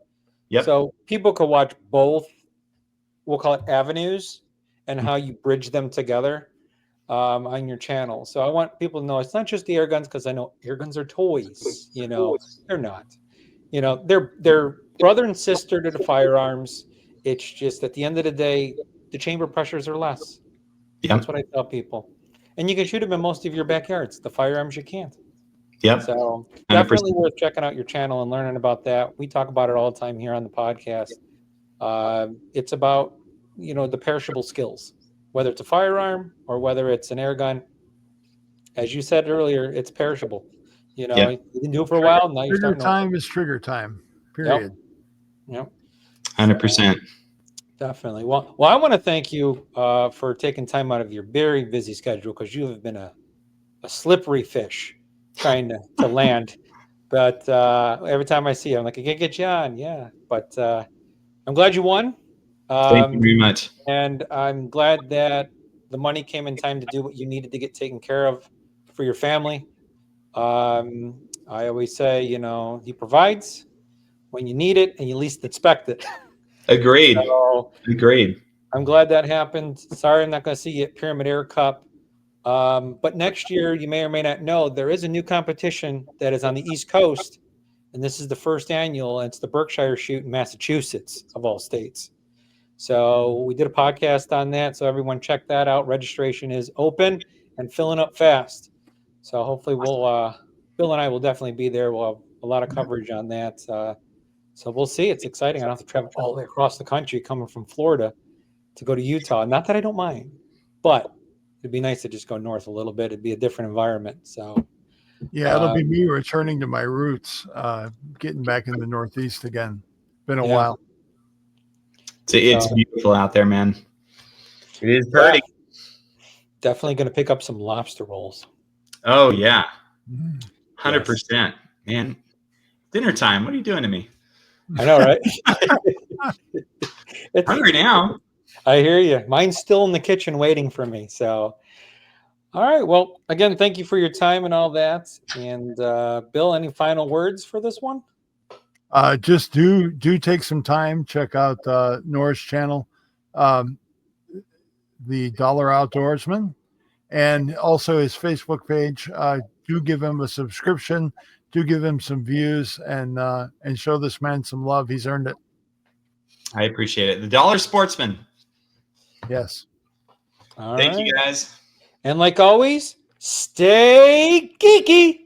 Yep. So people could watch both. We'll call it avenues, and how you bridge them together on your channel. So I want people to know it's not just the air guns, because I know air guns are toys. They're not. They're brother and sister to the firearms. It's just at the end of the day, the chamber pressures are less. Yep. That's what I tell people. And you can shoot them in most of your backyards. The firearms you can't. Yep. So definitely worth checking out your channel and learning about that. We talk about it all the time here on the podcast. It's about, the perishable skills, whether it's a firearm or whether it's an air gun. As you said earlier, it's perishable. You can do it for a while. Now you're starting. Trigger time is trigger time. Period. Yep. 100%. Definitely. Well, I want to thank you for taking time out of your very busy schedule, because you have been a slippery fish trying to land. But every time I see you, I'm like, I can't get you on. Yeah. But I'm glad you won. Thank you very much. And I'm glad that the money came in time to do what you needed to get taken care of for your family. I always say, he provides when you need it and you least expect it. Agreed. Agreed. I'm glad that happened. Sorry, I'm not going to see you at Pyramid Air Cup. But next year, you may or may not know, there is a new competition that is on the East Coast. And this is the first annual. And it's the Berkshire Shoot in Massachusetts, of all states. So we did a podcast on that. So everyone check that out. Registration is open and filling up fast. So hopefully Bill and I will definitely be there. We'll have a lot of coverage on that. So we'll see. It's exciting. I don't have to travel all the way across the country coming from Florida to go to Utah. Not that I don't mind, but it'd be nice to just go north a little bit. It'd be a different environment. So yeah, it'll be me returning to my roots, getting back in the Northeast again. Been a while. It's beautiful out there, man. It is pretty. Definitely going to pick up some lobster rolls. Oh yeah, 100%, man. Dinner time. What are you doing to me? I know, right? It's hungry now. I hear you. Mine's still in the kitchen waiting for me. So, all right. Well, again, thank you for your time and all that. And Bill, any final words for this one? Just do take some time. Check out Noor's channel, the Dollar Outdoorsman, and also his Facebook page. Do give him a subscription. Do give him some views and show this man some love. He's earned it. I appreciate it. The Dollar Sportsman. Yes. Thank you, guys. And like always, stay geeky.